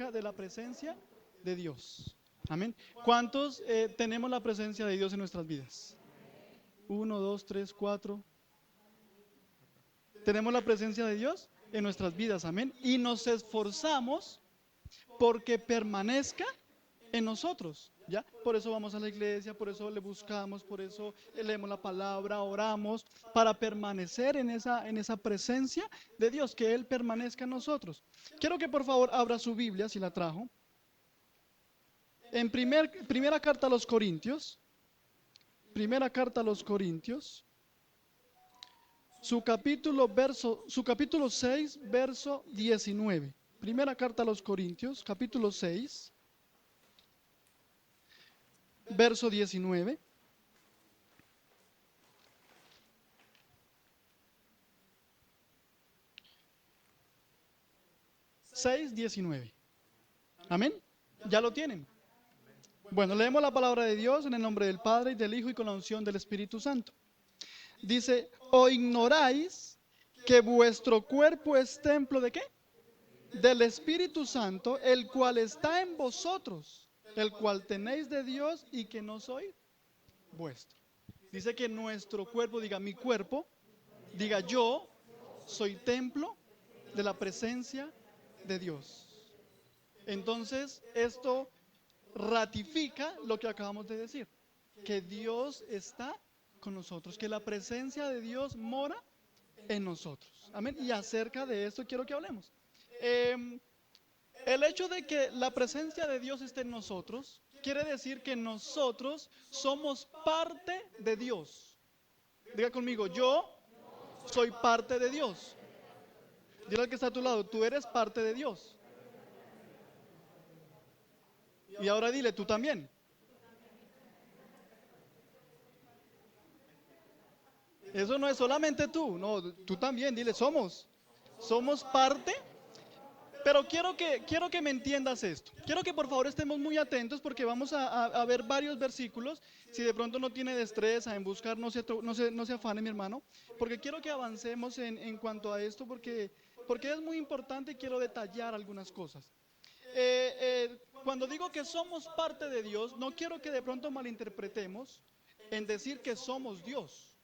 acerca de la presencia de Dios. Amén. ¿Cuántos tenemos la presencia de Dios en nuestras vidas? 1, 2, 3, 4. Tenemos la presencia de Dios en nuestras vidas. Amén. Y nos esforzamos porque permanezca en nosotros. ¿Ya? Por eso vamos a la iglesia, por eso le buscamos, por eso leemos la palabra, oramos, para permanecer en esa presencia de Dios, que Él permanezca en nosotros. Quiero que por favor abra su Biblia, si la trajo. En primera carta a los Corintios, su capítulo 6, verso 19. Primera carta a los Corintios, capítulo 6, verso 19. 6:19. Amén. ¿Ya lo tienen? Bueno, leemos la palabra de Dios en el nombre del Padre y del Hijo y con la unción del Espíritu Santo. Dice, ¿o ignoráis que vuestro cuerpo es templo de qué? Del Espíritu Santo, el cual está en vosotros, el cual tenéis de Dios y que no soy vuestro. Dice que nuestro cuerpo, diga mi cuerpo, diga yo soy templo de la presencia de Dios. Entonces, esto ratifica lo que acabamos de decir, que Dios está con nosotros, que la presencia de Dios mora en nosotros. Amén. Y acerca de esto quiero que hablemos. El hecho de que la presencia de Dios esté en nosotros quiere decir que nosotros somos parte de Dios. Diga conmigo, yo soy parte de Dios. Dile al que está a tu lado, tú eres parte de Dios. Y ahora dile, tú también. Eso no es solamente tú, no, tú también, dile, somos parte. Pero quiero que me entiendas esto. Quiero que por favor estemos muy atentos porque vamos a ver varios versículos. Si de pronto no tiene destreza en buscar, no se afane mi hermano. Porque quiero que avancemos en cuanto a esto porque es muy importante y quiero detallar algunas cosas. Cuando digo que somos parte de Dios, no quiero que de pronto malinterpretemos en decir que somos Dios.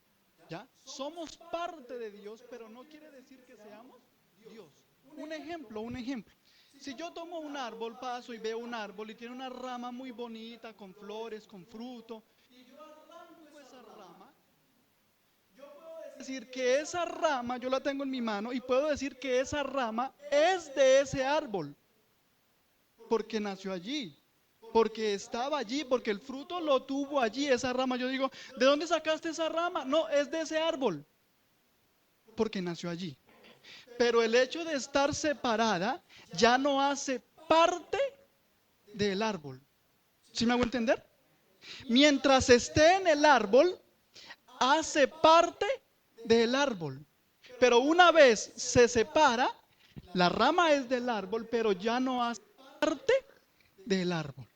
¿Ya? Somos parte de Dios, pero no quiere decir que seamos Dios. Un ejemplo. Si yo tomo un árbol, paso y veo un árbol y tiene una rama muy bonita, con flores, con fruto, y yo arranco esa rama, yo puedo decir que esa rama, yo la tengo en mi mano, y puedo decir que esa rama es de ese árbol, porque nació allí, porque estaba allí, porque el fruto lo tuvo allí, esa rama. Yo digo, ¿de dónde sacaste esa rama? No, es de ese árbol, porque nació allí. Pero el hecho de estar separada ya no hace parte del árbol. ¿Sí me hago entender? Mientras esté en el árbol, hace parte del árbol. Pero una vez se separa, la rama es del árbol, pero ya no hace parte del árbol.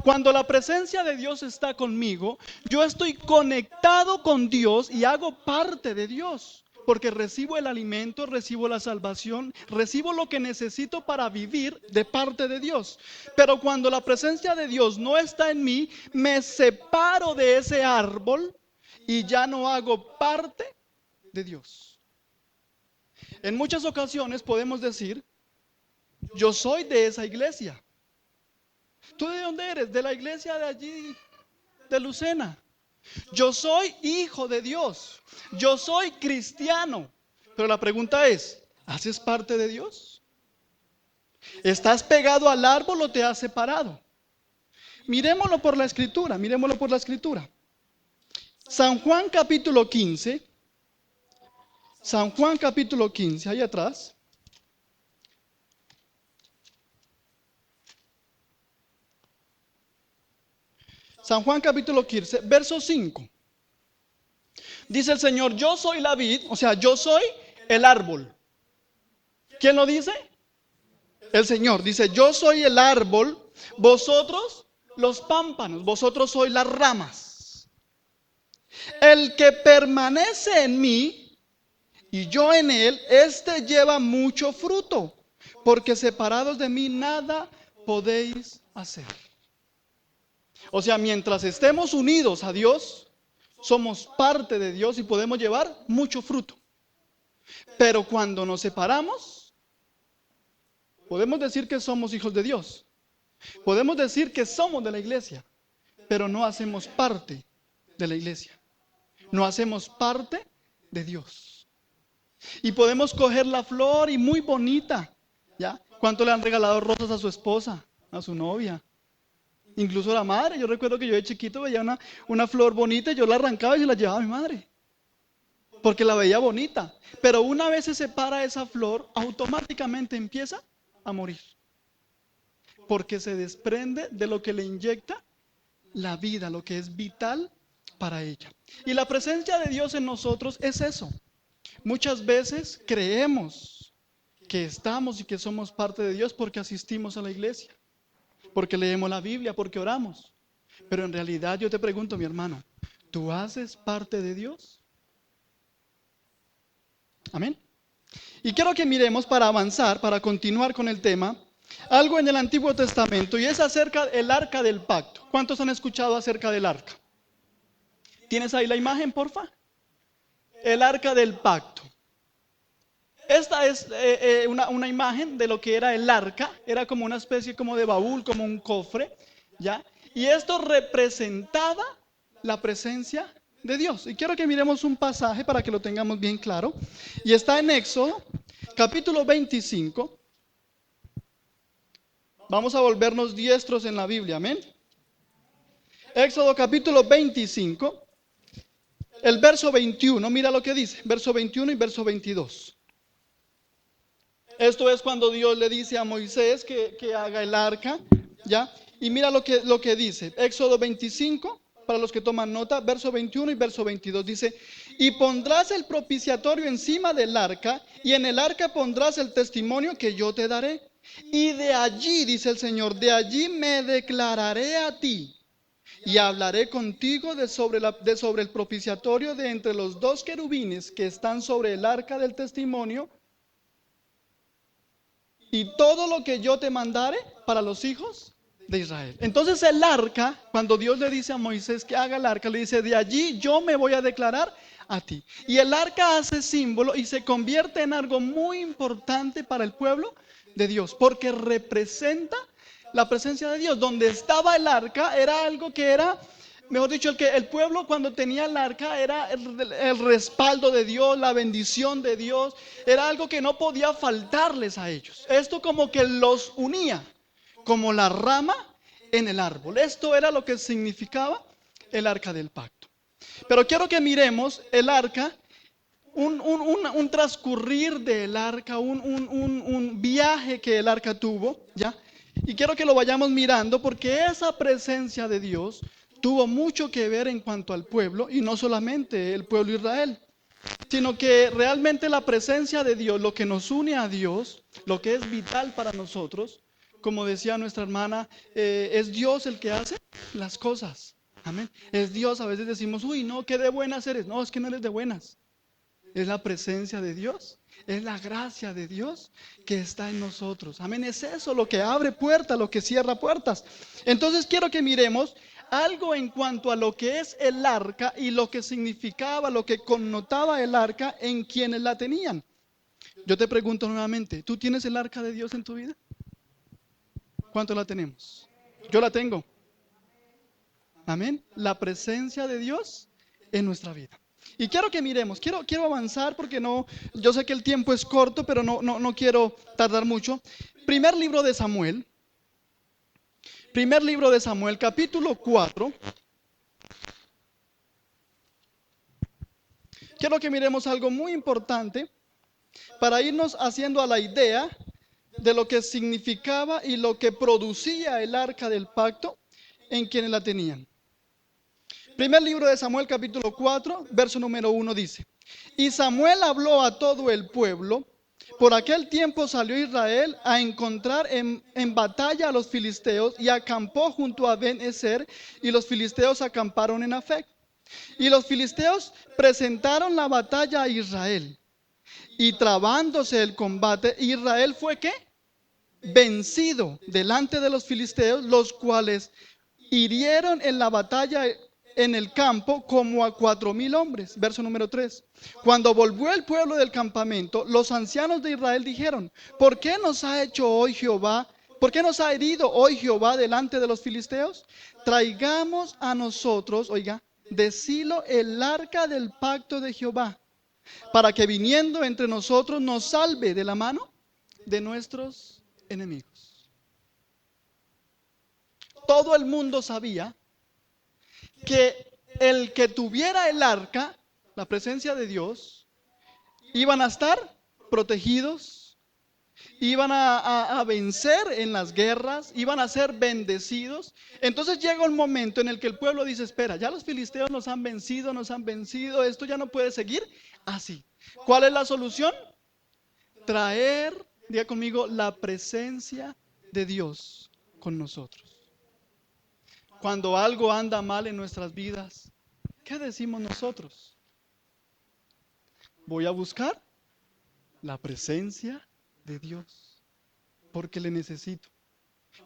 Cuando la presencia de Dios está conmigo, yo estoy conectado con Dios y hago parte de Dios. Porque recibo el alimento, recibo la salvación, recibo lo que necesito para vivir de parte de Dios. Pero cuando la presencia de Dios no está en mí, me separo de ese árbol y ya no hago parte de Dios. En muchas ocasiones podemos decir, yo soy de esa iglesia. ¿Tú de dónde eres? De la iglesia de allí, de Lucena. Yo soy hijo de Dios. Yo soy cristiano. Pero la pregunta es, ¿haces parte de Dios? ¿Estás pegado al árbol o te has separado? Miremoslo por la escritura, San Juan capítulo 15. San Juan capítulo 15, ahí atrás. San Juan capítulo 15, verso 5. Dice el Señor, yo soy la vid, o sea, yo soy el árbol. ¿Quién lo dice? El Señor dice, yo soy el árbol, vosotros los pámpanos, vosotros sois las ramas. El que permanece en mí y yo en él, este lleva mucho fruto, porque separados de mí nada podéis hacer. O sea, mientras estemos unidos a Dios, somos parte de Dios y podemos llevar mucho fruto. Pero cuando nos separamos, podemos decir que somos hijos de Dios. Podemos decir que somos de la iglesia, pero no hacemos parte de la iglesia. No hacemos parte de Dios. Y podemos coger la flor y muy bonita, ¿ya? ¿Cuánto le han regalado rosas a su esposa, a su novia? Incluso a la madre. Yo recuerdo que yo de chiquito veía una flor bonita y yo la arrancaba y se la llevaba a mi madre, porque la veía bonita. Pero una vez se separa esa flor, automáticamente empieza a morir, porque se desprende de lo que le inyecta la vida, lo que es vital para ella. Y la presencia de Dios en nosotros es eso. Muchas veces creemos que estamos y que somos parte de Dios porque asistimos a la iglesia, porque leemos la Biblia, porque oramos. Pero en realidad yo te pregunto, mi hermano, ¿tú haces parte de Dios? Amén. Y quiero que miremos, para avanzar, para continuar con el tema, algo en el Antiguo Testamento, y es acerca del arca del pacto. ¿Cuántos han escuchado acerca del arca? ¿Tienes ahí la imagen, porfa? El arca del pacto. Esta es una imagen de lo que era el arca. Era como una especie como de baúl, como un cofre, ¿ya? Y esto representaba la presencia de Dios. Y quiero que miremos un pasaje para que lo tengamos bien claro. Y está en Éxodo, capítulo 25. Vamos a volvernos diestros en la Biblia, amén. Éxodo capítulo 25, el verso 21, mira lo que dice, verso 21 y verso 22. Esto es cuando Dios le dice a Moisés que haga el arca, ¿ya? Y mira lo que dice, Éxodo 25, para los que toman nota, verso 21 y verso 22, dice: y pondrás el propiciatorio encima del arca, y en el arca pondrás el testimonio que yo te daré. Y de allí, dice el Señor, de allí me declararé a ti, y hablaré contigo de sobre el propiciatorio de entre los dos querubines que están sobre el arca del testimonio, y todo lo que yo te mandare para los hijos de Israel. Entonces el arca, cuando Dios le dice a Moisés que haga el arca, le dice: de allí yo me voy a declarar a ti. Y el arca hace símbolo y se convierte en algo muy importante para el pueblo de Dios, porque representa la presencia de Dios. Donde estaba el arca era algo que era, mejor dicho, el pueblo cuando tenía el arca era el respaldo de Dios, la bendición de Dios. Era algo que no podía faltarles a ellos. Esto como que los unía, como la rama en el árbol. Esto era lo que significaba el arca del pacto. Pero quiero que miremos el arca, un transcurrir del arca, un viaje que el arca tuvo, ¿ya? Y quiero que lo vayamos mirando, porque esa presencia de Dios tuvo mucho que ver en cuanto al pueblo, y no solamente el pueblo de Israel, sino que realmente la presencia de Dios, lo que nos une a Dios, lo que es vital para nosotros, como decía nuestra hermana, es Dios el que hace las cosas. Amén. Es Dios. A veces decimos: uy, no, qué de buenas eres. No, es que no eres de buenas. Es la presencia de Dios, es la gracia de Dios que está en nosotros. Amén. Es eso lo que abre puertas, lo que cierra puertas. Entonces quiero que miremos algo en cuanto a lo que es el arca y lo que significaba, lo que connotaba el arca en quienes la tenían. Yo te pregunto nuevamente, ¿tú tienes el arca de Dios en tu vida? ¿Cuánto la tenemos? Yo la tengo. Amén. La presencia de Dios en nuestra vida. Y quiero que miremos, quiero avanzar, porque no, yo sé que el tiempo es corto, pero no quiero tardar mucho. Primer libro de Samuel, capítulo 4. Quiero que miremos algo muy importante para irnos haciendo a la idea de lo que significaba y lo que producía el arca del pacto en quienes la tenían. Primer libro de Samuel, capítulo 4, verso número 1 dice: y Samuel habló a todo el pueblo. Por aquel tiempo salió Israel a encontrar en batalla a los filisteos, y acampó junto a Ben-Ezer, y los filisteos acamparon en Afec. Y los filisteos presentaron la batalla a Israel, y trabándose el combate, Israel fue ¿qué? vencido delante de los filisteos, los cuales hirieron en la batalla en el campo como a 4,000 hombres. Verso número 3. Cuando volvió el pueblo del campamento, los ancianos de Israel dijeron: ¿por qué nos ha hecho hoy Jehová? ¿Por qué nos ha herido hoy Jehová delante de los filisteos? Traigamos a nosotros, oiga, de Silo el arca del pacto de Jehová, para que viniendo entre nosotros nos salve de la mano de nuestros enemigos. Todo el mundo sabía que el que tuviera el arca, la presencia de Dios, iban a estar protegidos, iban a vencer en las guerras, iban a ser bendecidos. Entonces llega un momento en el que el pueblo dice: espera, ya los filisteos nos han vencido, esto ya no puede seguir así. ¿Cuál es la solución? Traer, diga conmigo, la presencia de Dios con nosotros. Cuando algo anda mal en nuestras vidas, ¿qué decimos nosotros? Voy a buscar la presencia de Dios, porque le necesito.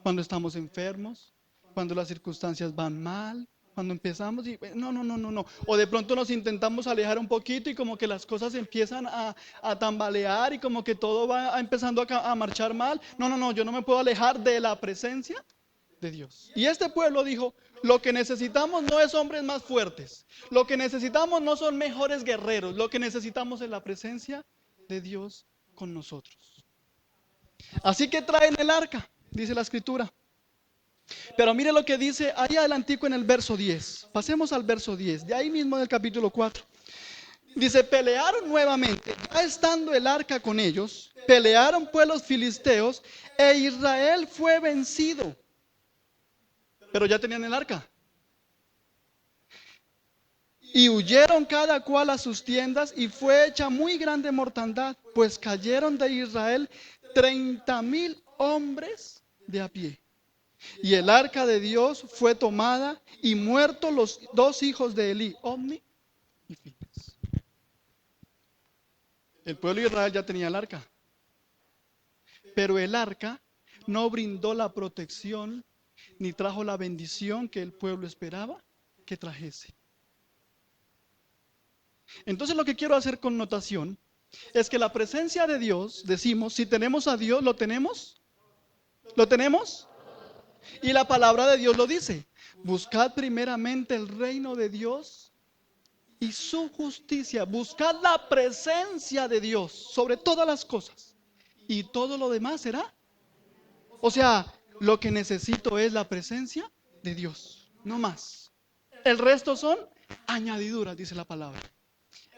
Cuando estamos enfermos, cuando las circunstancias van mal, cuando empezamos y no. O de pronto nos intentamos alejar un poquito y como que las cosas empiezan a tambalear y como que todo va empezando a marchar mal. No, yo no me puedo alejar de la presencia de Dios. Y este pueblo dijo: lo que necesitamos no es hombres más fuertes, lo que necesitamos no son mejores guerreros, lo que necesitamos es la presencia de Dios con nosotros. Así que traen el arca, dice la escritura. Pero mire lo que dice ahí adelantico en el verso 10. Pasemos al verso 10, de ahí mismo del capítulo 4. Dice: pelearon nuevamente, ya estando el arca con ellos, pelearon pues los filisteos, e Israel fue vencido. Pero ya tenían el arca. Y huyeron cada cual a sus tiendas, y fue hecha muy grande mortandad, pues cayeron de Israel 30,000 hombres de a pie. Y el arca de Dios fue tomada, y muertos los 2 hijos de Elí, Omni y Finees. El pueblo de Israel ya tenía el arca, pero el arca no brindó la protección ni trajo la bendición que el pueblo esperaba que trajese. Entonces lo que quiero hacer con notación es que la presencia de Dios, decimos, si tenemos a Dios, ¿lo tenemos? ¿Lo tenemos? Y la palabra de Dios lo dice: buscad primeramente el reino de Dios y su justicia. Buscad la presencia de Dios sobre todas las cosas, y todo lo demás será. O sea, lo que necesito es la presencia de Dios, no más. El resto son añadiduras, dice la palabra.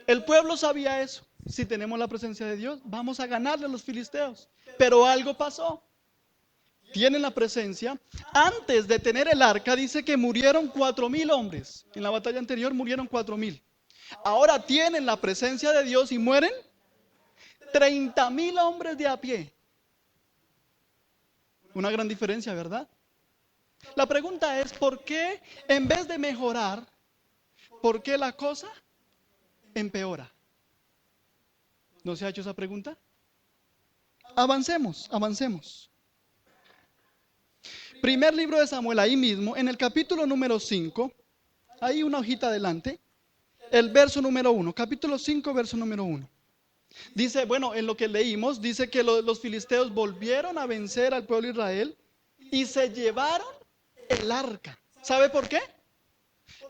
El pueblo sabía eso. Si tenemos la presencia de Dios, vamos a ganarle a los filisteos. Pero algo pasó. Tienen la presencia. Antes de tener el arca, dice que murieron 4,000 hombres. En la batalla anterior murieron 4,000. Ahora tienen la presencia de Dios y mueren 30,000 hombres de a pie. Una gran diferencia, ¿verdad? La pregunta es: ¿por qué en vez de mejorar, por qué la cosa empeora? ¿No se ha hecho esa pregunta? Avancemos. Primer libro de Samuel, ahí mismo, en el capítulo número 5, ahí una hojita adelante, el verso número 1, capítulo 5, verso número 1. Dice, bueno, en lo que leímos, dice que los filisteos volvieron a vencer al pueblo de Israel y se llevaron el arca. ¿Sabe por qué?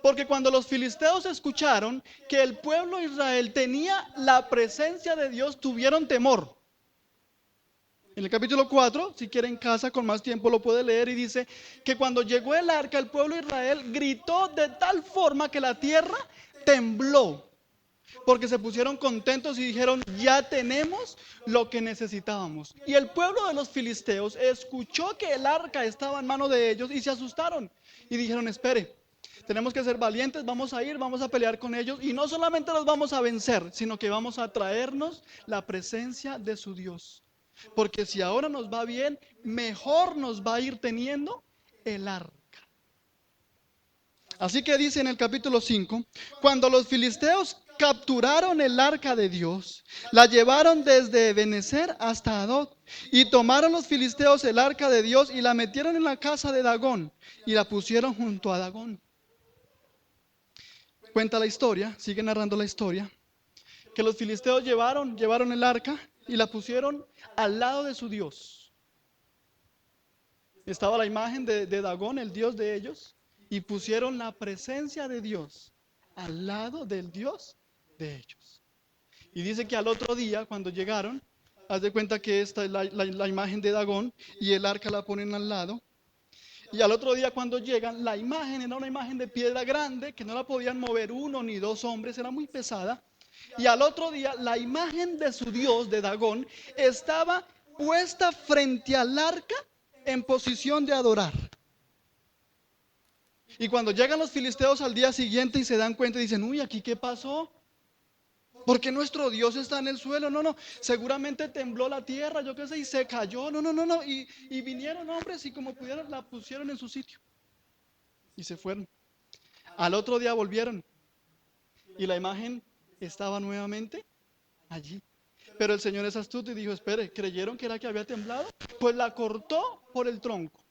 Porque cuando los filisteos escucharon que el pueblo de Israel tenía la presencia de Dios, tuvieron temor. En el capítulo 4, si quiere en casa con más tiempo lo puede leer, y dice que cuando llegó el arca, el pueblo de Israel gritó de tal forma que la tierra tembló, porque se pusieron contentos y dijeron: ya tenemos lo que necesitábamos. Y el pueblo de los filisteos escuchó que el arca estaba en manos de ellos y se asustaron y dijeron: espere, tenemos que ser valientes, vamos a pelear con ellos, y no solamente los vamos a vencer, sino que vamos a traernos la presencia de su Dios. Porque si ahora nos va bien, mejor nos va a ir teniendo el arca. Así que dice en el capítulo 5, cuando los filisteos capturaron el arca de Dios, la llevaron desde Ebenezer hasta Adot, y tomaron los filisteos el arca de Dios y la metieron en la casa de Dagón y la pusieron junto a Dagón. Cuenta la historia, sigue narrando la historia, que los filisteos llevaron el arca y la pusieron al lado de su Dios. Estaba la imagen de Dagón, el Dios de ellos, y pusieron la presencia de Dios al lado del Dios de ellos. Y dice que al otro día, cuando llegaron, haz de cuenta que esta es la imagen de Dagón y el arca la ponen al lado. Y al otro día cuando llegan, la imagen era una imagen de piedra grande que no la podían mover uno ni dos hombres, era muy pesada. Y al otro día la imagen de su dios, de Dagón, estaba puesta frente al arca en posición de adorar. Y cuando llegan los filisteos al día siguiente y se dan cuenta y dicen, uy, ¿aquí qué pasó? ¿Por qué nuestro Dios está en el suelo? No, seguramente tembló la tierra, yo qué sé, y se cayó. No. Y vinieron hombres y como pudieron la pusieron en su sitio. Y se fueron. Al otro día volvieron. Y la imagen estaba nuevamente allí. Pero el Señor es astuto y dijo, espere, ¿creyeron que era que había temblado? Pues la cortó por el tronco.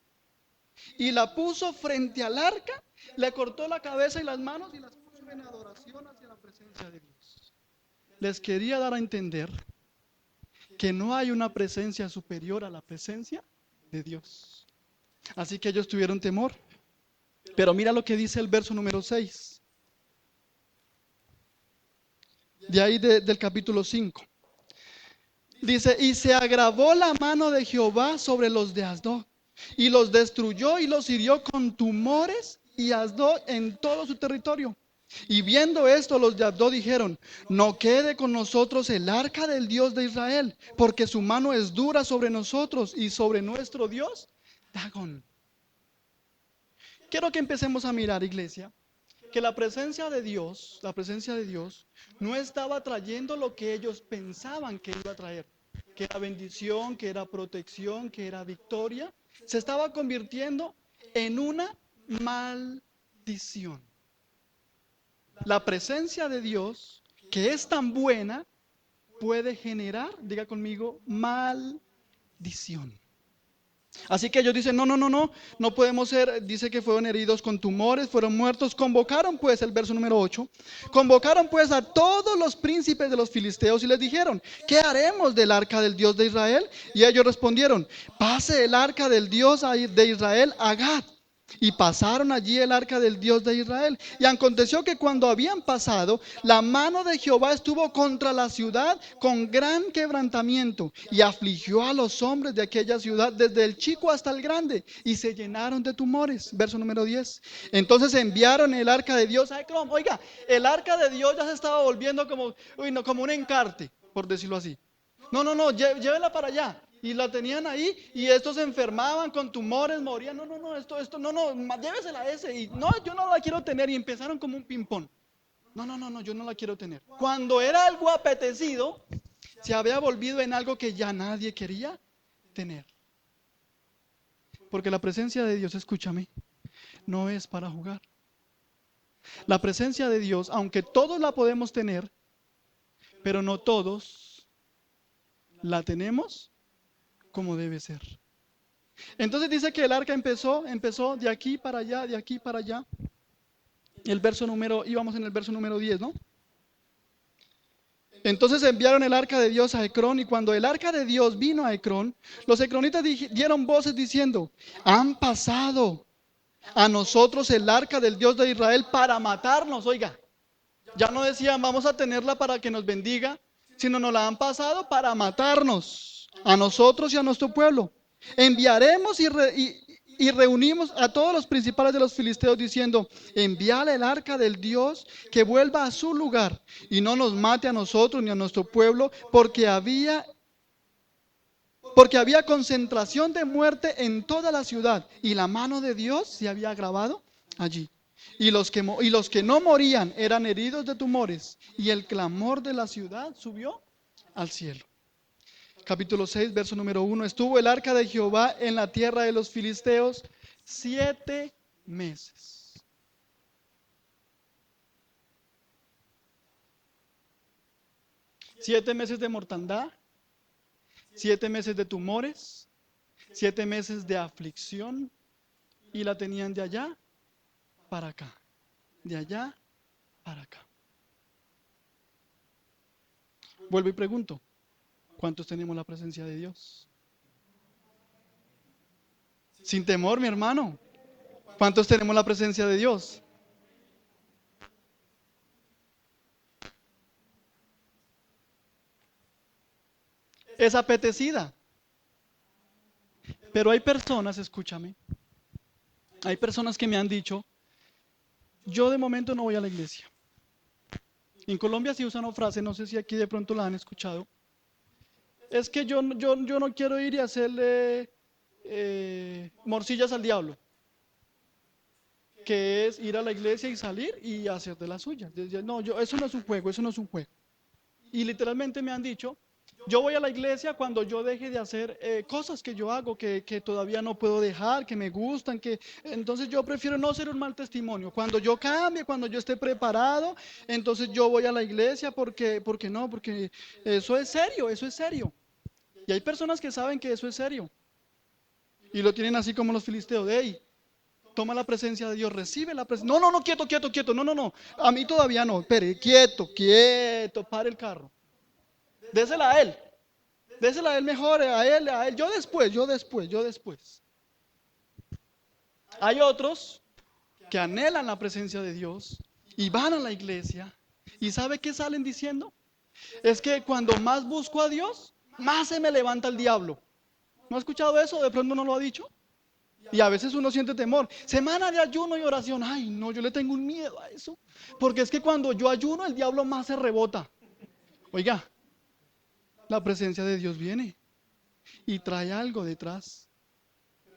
Y la puso frente al arca, le cortó la cabeza y las manos y las puso en adoración hacia la presencia de Dios. Les quería dar a entender que no hay una presencia superior a la presencia de Dios. Así que ellos tuvieron temor. Pero mira lo que dice el verso número 6. De ahí del capítulo 5. Dice, y se agravó la mano de Jehová sobre los de Asdod, y los destruyó y los hirió con tumores y Asdod en todo su territorio. Y viendo esto, los de Asdod dijeron, no quede con nosotros el arca del Dios de Israel, porque su mano es dura sobre nosotros y sobre nuestro Dios, Dagón. Quiero que empecemos a mirar, iglesia, que la presencia de Dios, no estaba trayendo lo que ellos pensaban que iba a traer, que era bendición, que era protección, que era victoria. Se estaba convirtiendo en una maldición. La presencia de Dios, que es tan buena, puede generar, diga conmigo, maldición. Así que ellos dicen, no podemos ser, dice que fueron heridos con tumores, fueron muertos. Convocaron pues, el verso número 8, convocaron pues a todos los príncipes de los filisteos y les dijeron, ¿qué haremos del arca del Dios de Israel? Y ellos respondieron, pase el arca del Dios de Israel a Gad. Y pasaron allí el arca del Dios de Israel. Y aconteció que cuando habían pasado, la mano de Jehová estuvo contra la ciudad con gran quebrantamiento, y afligió a los hombres de aquella ciudad, desde el chico hasta el grande, y se llenaron de tumores. Verso número 10. Entonces enviaron el arca de Dios a Ecrón. Oiga, el arca de Dios ya se estaba volviendo como un encarte, por decirlo así. Llévela para allá. Y la tenían ahí y estos se enfermaban con tumores, morían. Llévesela a ese. Y no, yo no la quiero tener. Y empezaron como un ping-pong. No, yo no la quiero tener. Cuando era algo apetecido, se había volvido en algo que ya nadie quería tener. Porque la presencia de Dios, escúchame, no es para jugar. La presencia de Dios, aunque todos la podemos tener, pero no todos la tenemos como debe ser. Entonces dice que el arca empezó de aquí para allá, de aquí para allá. Íbamos en el verso número 10, ¿no? Entonces enviaron el arca de Dios a Ecrón, y cuando el arca de Dios vino a Ecrón, los ecronitas dieron voces diciendo, han pasado a nosotros el arca del Dios de Israel para matarnos. Oiga, ya no decían vamos a tenerla para que nos bendiga, sino nos la han pasado para matarnos, a nosotros y a nuestro pueblo. Enviaremos y reunimos a todos los principales de los filisteos diciendo, envíale el arca del Dios que vuelva a su lugar y no nos mate a nosotros ni a nuestro pueblo, porque había concentración de muerte en toda la ciudad y la mano de Dios se había agravado allí. Y los que no morían eran heridos de tumores, y el clamor de la ciudad subió al cielo. Capítulo 6, verso número 1. Estuvo el arca de Jehová en la tierra de los filisteos 7 meses. 7 meses de mortandad, 7 meses de tumores, 7 meses de aflicción, y la tenían de allá para acá, de allá para acá. Vuelvo y pregunto, ¿cuántos tenemos la presencia de Dios? Sin temor, mi hermano. ¿Cuántos tenemos la presencia de Dios? Es apetecida. Pero hay personas, escúchame, hay personas que me han dicho, yo de momento no voy a la iglesia. En Colombia sí usan una frase, no sé si aquí de pronto la han escuchado. Es que yo no quiero ir y hacerle morcillas al diablo, que es ir a la iglesia y salir y hacer de la suya. No, eso no es un juego, eso no es un juego. Y literalmente me han dicho, yo voy a la iglesia cuando yo deje de hacer cosas que yo hago, que todavía no puedo dejar, que me gustan, entonces yo prefiero no ser un mal testimonio. Cuando yo cambie, cuando yo esté preparado, entonces yo voy a la iglesia porque eso es serio, eso es serio. Y hay personas que saben que eso es serio y lo tienen así como los filisteos. Hey, toma la presencia de Dios, recibe la presencia. No, no, no, quieto, quieto, quieto. No, no, no. A mí todavía no. Espere, quieto, quieto. Pare el carro. Désela a él. Désela a él mejor, a él, a él. Yo después, yo después, yo después. Hay otros que anhelan la presencia de Dios y van a la iglesia. ¿Y sabe qué salen diciendo? Es que cuando más busco a Dios, más se me levanta el diablo. ¿No ha escuchado eso? ¿De pronto no lo ha dicho? Y a veces uno siente temor. Semana de ayuno y oración. Ay, no, yo le tengo un miedo a eso. Porque es que cuando yo ayuno, el diablo más se rebota. Oiga, la presencia de Dios viene y trae algo detrás.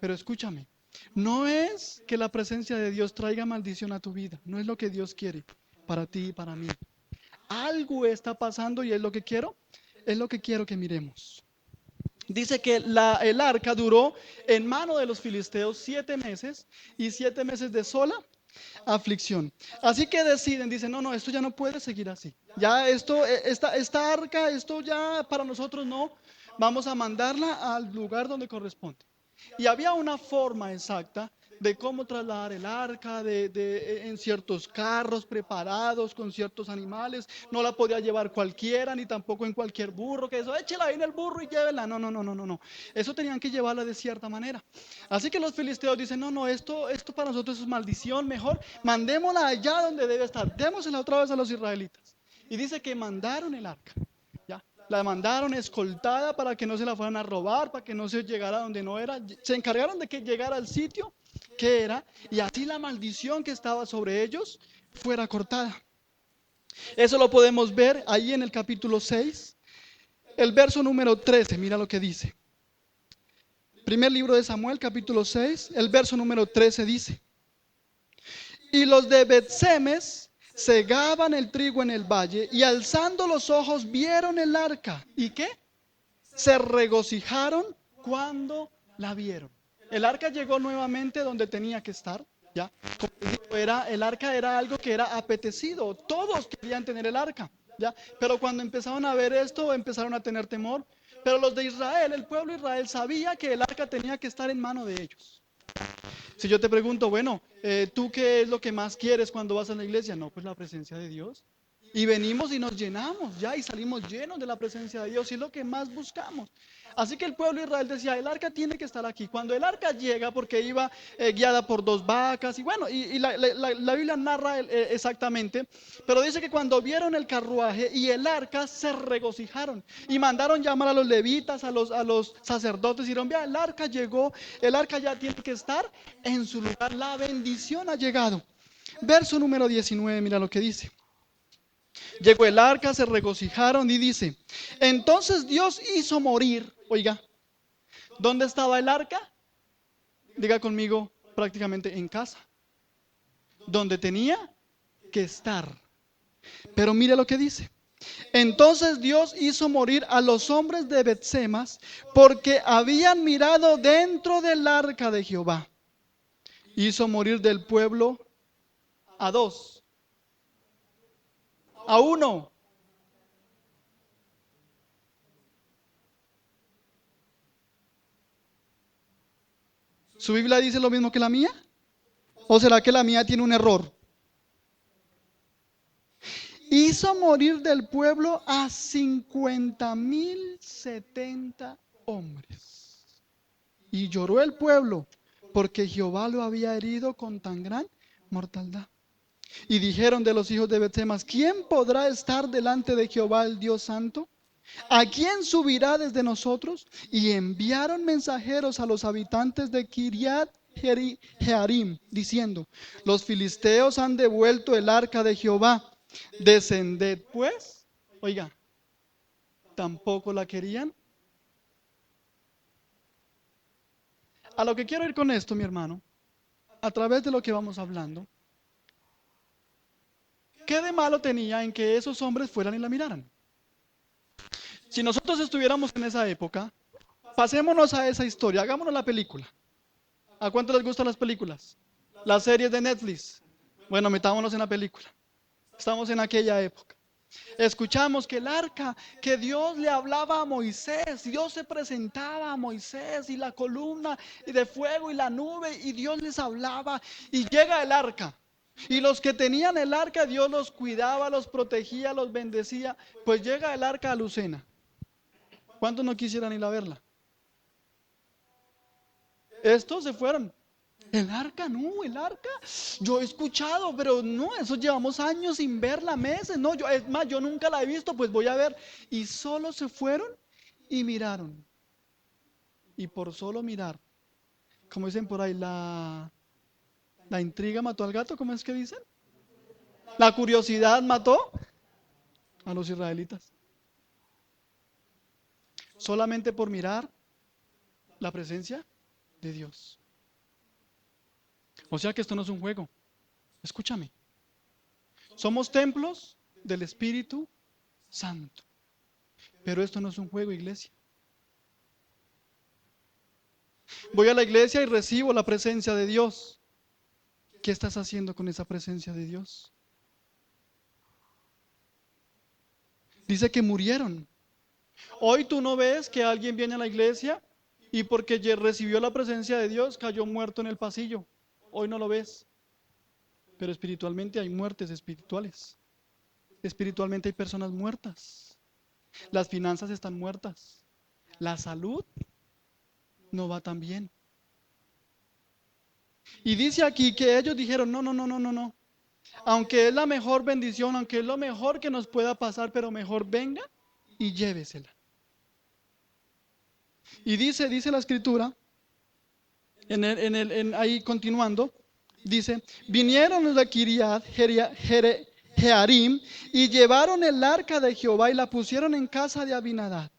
Pero escúchame, no es que la presencia de Dios traiga maldición a tu vida. No es lo que Dios quiere para ti y para mí. Algo está pasando y es lo que quiero que miremos. Dice que el arca duró en mano de los filisteos 7 meses y 7 meses de sola aflicción. Así que deciden, dicen, no, no, esto ya no puede seguir así. Ya esta arca, esto ya para nosotros no, vamos a mandarla al lugar donde corresponde. Y había una forma exacta de cómo trasladar el arca, en ciertos carros preparados con ciertos animales. No la podía llevar cualquiera, ni tampoco en cualquier burro, que eso, échela ahí en el burro y llévela. No, no, no, no, no, no. Eso tenían que llevarla de cierta manera. Así que los filisteos dicen, no, no, esto para nosotros es maldición, mejor mandémosla allá donde debe estar. Démosela otra vez a los israelitas. Y dice que mandaron el arca. ¿Ya? La mandaron escoltada para que no se la fueran a robar, para que no se llegara donde no era. Se encargaron de que llegara al sitio que era, y así la maldición que estaba sobre ellos fuera cortada. Eso lo podemos ver ahí en el capítulo 6, el verso número 13. Mira lo que dice. Primer libro de Samuel, capítulo 6, el verso número 13 dice: y los de Bet-Semes segaban el trigo en el valle, y alzando los ojos vieron el arca. ¿Y qué? Se regocijaron cuando la vieron. El arca llegó nuevamente donde tenía que estar. ¿Ya? Como digo, el arca era algo que era apetecido. Todos querían tener el arca. ¿Ya? Pero cuando empezaron a ver esto, empezaron a tener temor. Pero los de Israel, el pueblo de Israel, sabía que el arca tenía que estar en mano de ellos. Si yo te pregunto, bueno, ¿tú qué es lo que más quieres cuando vas a la iglesia? No, pues la presencia de Dios. Y venimos y nos llenamos ya y salimos llenos de la presencia de Dios, y es lo que más buscamos. Así que el pueblo de Israel decía, el arca tiene que estar aquí. Cuando el arca llega, porque iba guiada por 2 vacas, y bueno, y la Biblia narra exactamente, pero dice que cuando vieron el carruaje y el arca, se regocijaron y mandaron llamar a los levitas, a los sacerdotes, y dijeron, vea, el arca llegó, el arca ya tiene que estar en su lugar, la bendición ha llegado. Verso número 19, mira lo que dice. Llegó el arca, se regocijaron, y dice, entonces Dios hizo morir. Oiga, ¿dónde estaba el arca? Diga conmigo, prácticamente en casa, donde tenía que estar. Pero mire lo que dice. Entonces Dios hizo morir a los hombres de Bet-Semes porque habían mirado dentro del arca de Jehová. Hizo morir del pueblo a 2, a 1. ¿Su Biblia dice lo mismo que la mía? ¿O será que la mía tiene un error? Hizo morir del pueblo a 50,070 hombres. Y lloró el pueblo porque Jehová lo había herido con tan gran mortandad. Y dijeron de los hijos de Bet-Semas: ¿quién podrá estar delante de Jehová el Dios Santo? ¿A quién subirá desde nosotros? Y enviaron mensajeros a los habitantes de Kiriat Jearim, diciendo: los filisteos han devuelto el arca de Jehová. Descended pues. Oiga, tampoco la querían. A lo que quiero ir con esto, mi hermano, a través de lo que vamos hablando, ¿qué de malo tenía en que esos hombres fueran y la miraran? Si nosotros estuviéramos en esa época, pasémonos a esa historia, hagámonos la película. ¿A cuánto les gustan las películas? Las series de Netflix. Bueno, metámonos en la película. Estamos en aquella época. Escuchamos que el arca, que Dios le hablaba a Moisés, Dios se presentaba a Moisés y la columna y de fuego y la nube, y Dios les hablaba, y llega el arca. Y los que tenían el arca, Dios los cuidaba, los protegía, los bendecía. Pues llega el arca a Lucena. ¿Cuántos no quisieran ir a verla? Estos se fueron. El arca, no, el arca. Yo he escuchado, pero no, eso llevamos años sin verla, meses. No, yo, es más, yo nunca la he visto, pues voy a ver. Y solo se fueron y miraron. Y por solo mirar, como dicen por ahí, la intriga mató al gato, ¿cómo es que dicen? La curiosidad mató a los israelitas. Solamente por mirar la presencia de Dios. O sea que esto no es un juego. Escúchame. Somos templos del Espíritu Santo. Pero esto no es un juego, iglesia. Voy a la iglesia y recibo la presencia de Dios. ¿Qué estás haciendo con esa presencia de Dios? Dice que murieron. Hoy tú no ves que alguien viene a la iglesia y porque recibió la presencia de Dios cayó muerto en el pasillo. Hoy no lo ves. Pero espiritualmente hay muertes espirituales. Espiritualmente hay personas muertas. Las finanzas están muertas. La salud no va tan bien. Y dice aquí que ellos dijeron: no, no, no, no, no, no. Aunque es la mejor bendición, aunque es lo mejor que nos pueda pasar, pero mejor venga y llévesela. Y dice la escritura, ahí continuando, dice: vinieron los de Kiriat Jearim y llevaron el arca de Jehová y la pusieron en casa de Abinadab,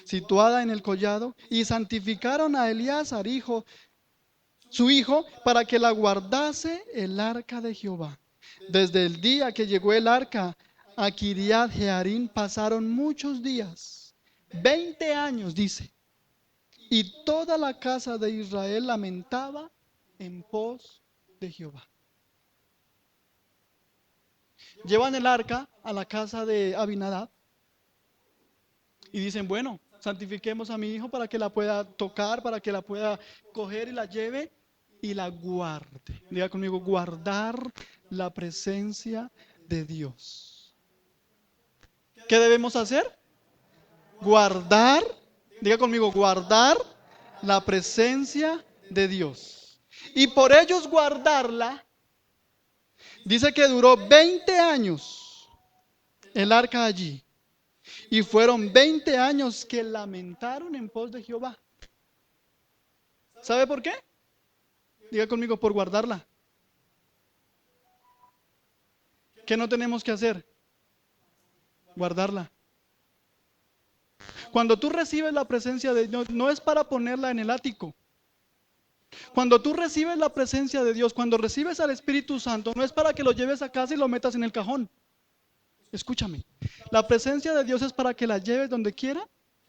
situada en el collado, y santificaron a Eleazar, su hijo, para que la guardase el arca de Jehová. Desde el día que llegó el arca a Kiriat Jearim pasaron muchos días, 20 años, dice, y toda la casa de Israel lamentaba en pos de Jehová. Llevan el arca a la casa de Abinadab y dicen: bueno, santifiquemos a mi hijo para que la pueda tocar, para que la pueda coger y la lleve y la guarde. Diga conmigo: guardar la presencia de Dios. ¿Qué debemos hacer? Guardar, diga conmigo, guardar la presencia de Dios. Y por ellos guardarla, dice que duró 20 años el arca allí. Y fueron 20 años que lamentaron en pos de Jehová. ¿Sabe por qué? Diga conmigo: por guardarla. ¿Qué no tenemos que hacer? Guardarla. Cuando tú recibes la presencia de Dios, no es para ponerla en el ático. Cuando tú recibes la presencia de Dios, cuando recibes al Espíritu Santo, no es para que lo lleves a casa y lo metas en el cajón. Escúchame. La presencia de Dios es para que la lleves donde quiera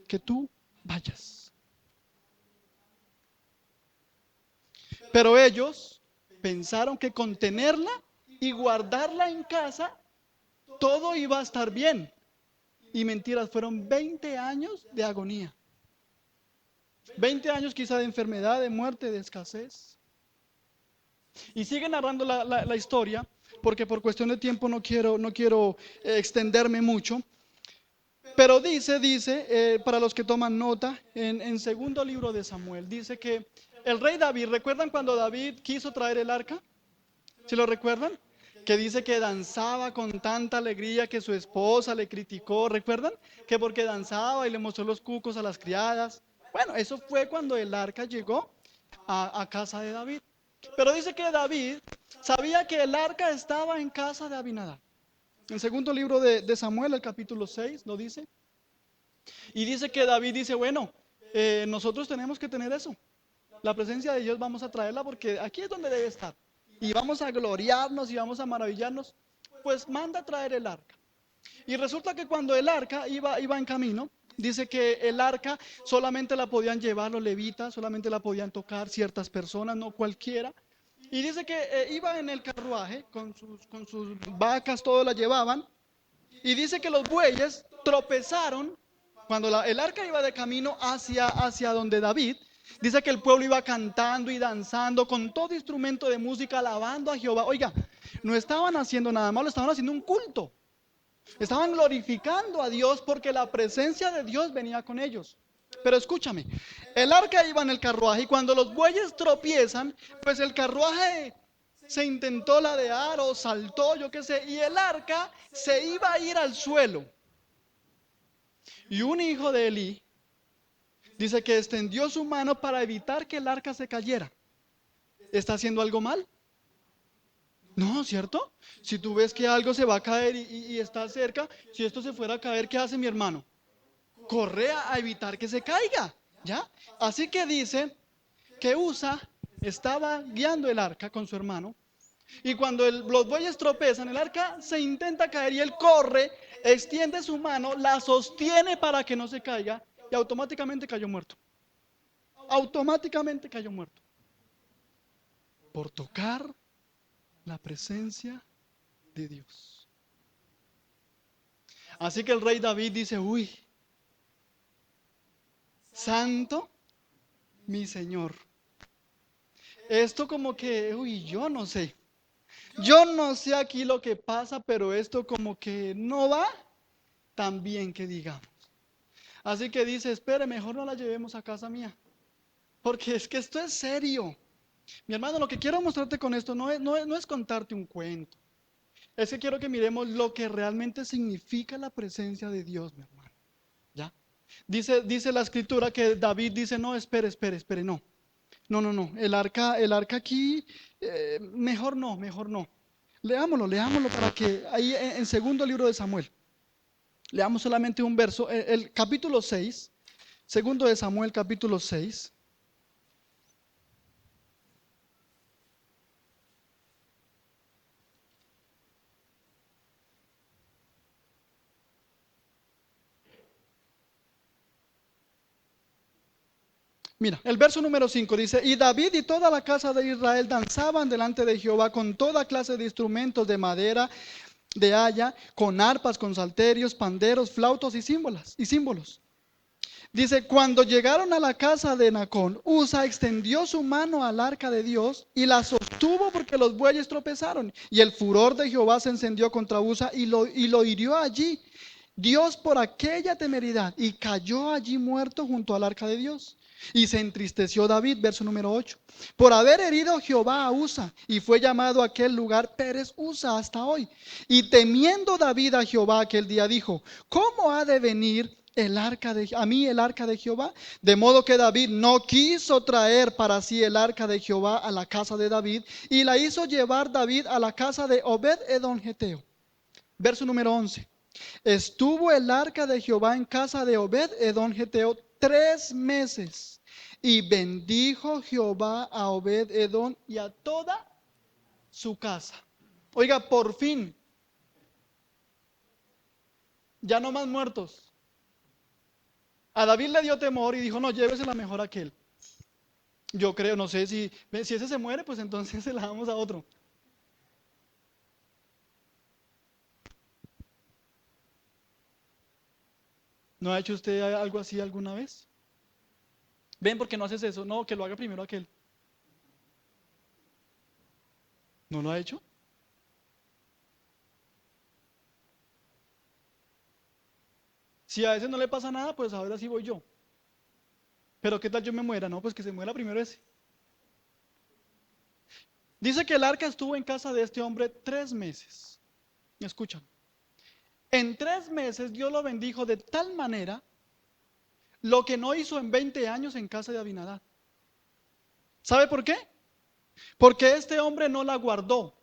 que tú vayas. Pero ellos pensaron que con tenerla y guardarla en casa, todo iba a estar bien. Y mentiras, fueron 20 años de agonía. 20 años quizá de enfermedad, de muerte, de escasez. Y sigue narrando la historia, porque por cuestión de tiempo no quiero extenderme mucho. Pero para los que toman nota, en segundo libro de Samuel, dice que el rey David, ¿recuerdan cuando David quiso traer el arca? ¿Sí lo recuerdan? Que dice que danzaba con tanta alegría que su esposa le criticó, ¿recuerdan? Que porque danzaba y le mostró los cucos a las criadas. Bueno, eso fue cuando el arca llegó a casa de David. Pero dice que David sabía que el arca estaba en casa de Abinadab. En segundo libro de Samuel, el capítulo 6, lo dice. Y dice que David dice, bueno, nosotros tenemos que tener eso. La presencia de Dios vamos a traerla porque aquí es donde debe estar. Y vamos a gloriarnos y vamos a maravillarnos. Pues manda a traer el arca. Y resulta que cuando el arca iba en camino, dice que el arca solamente la podían llevar los levitas, solamente la podían tocar ciertas personas, no cualquiera. Y dice que iba en el carruaje con sus vacas, todo la llevaban. Y dice que los bueyes tropezaron cuando el arca iba de camino hacia donde David. Dice que el pueblo iba cantando y danzando con todo instrumento de música, alabando a Jehová. Oiga, no estaban haciendo nada malo, estaban haciendo un culto. Estaban glorificando a Dios porque la presencia de Dios venía con ellos. Pero escúchame, el arca iba en el carruaje y cuando los bueyes tropiezan, pues el carruaje se intentó ladear o saltó, yo qué sé, y el arca se iba a ir al suelo. Y un hijo de Elí dice que extendió su mano para evitar que el arca se cayera. ¿Está haciendo algo mal? No, ¿cierto? Si tú ves que algo se va a caer y está cerca, si esto se fuera a caer, ¿qué hace mi hermano? Corre a evitar que se caiga, ¿ya? Así que dice que Usa estaba guiando el arca con su hermano y cuando los bueyes tropezan, el arca se intenta caer y él corre, extiende su mano, la sostiene para que no se caiga y automáticamente cayó muerto. Automáticamente cayó muerto por tocar la presencia de Dios. Así que el rey David dice, uy, santo mi Señor. Esto como que, uy, yo no sé. Yo no sé aquí lo que pasa, pero esto como que no va tan bien que digamos. Así que dice, espere, mejor no la llevemos a casa mía. Porque es que esto es serio. Mi hermano, lo que quiero mostrarte con esto no es contarte un cuento. Es que quiero que miremos lo que realmente significa la presencia de Dios, mi hermano. ¿Ya? Dice la escritura que David dice, no, espere, no. No. El arca aquí, mejor no. Leámoslo para que ahí en segundo libro de Samuel, leamos solamente un verso, el capítulo 6, segundo de Samuel, capítulo 6. Mira, el verso número 5 dice, y David y toda la casa de Israel danzaban delante de Jehová con toda clase de instrumentos de madera, de haya, con arpas, con salterios, panderos, flautos y símbolos. Dice, cuando llegaron a la casa de Nacón, Usa extendió su mano al arca de Dios y la sostuvo porque los bueyes tropezaron. Y el furor de Jehová se encendió contra Usa y lo hirió allí. Dios por aquella temeridad y cayó allí muerto junto al arca de Dios. Y se entristeció David, verso número 8, por haber herido Jehová a Usa, y fue llamado aquel lugar Pérez Usa hasta hoy. Y temiendo David a Jehová aquel día dijo, ¿cómo ha de venir a mí el arca de Jehová? De modo que David no quiso traer para sí el arca de Jehová a la casa de David, y la hizo llevar David a la casa de Obed Edom Geteo. Verso número 11. Estuvo el arca de Jehová en casa de Obed Edom Geteo 3 meses. Y bendijo Jehová a Obed Edom y a toda su casa. Oiga, por fin, ya no más muertos. A David le dio temor y dijo, no, llévesela mejor a aquel. Yo creo, no sé si ese se muere, pues entonces se la damos a otro. ¿No ha hecho usted algo así alguna vez? Ven, ¿por qué no haces eso? No, que lo haga primero aquel. ¿No lo ha hecho? Si a ese no le pasa nada, pues ahora sí voy yo. Pero ¿qué tal yo me muera? No, pues que se muera primero ese. Dice que el arca estuvo en casa de este hombre 3 meses. Escuchan. En 3 meses Dios lo bendijo de tal manera lo que no hizo en 20 años en casa de Abinadab. ¿Sabe por qué? Porque este hombre no la guardó.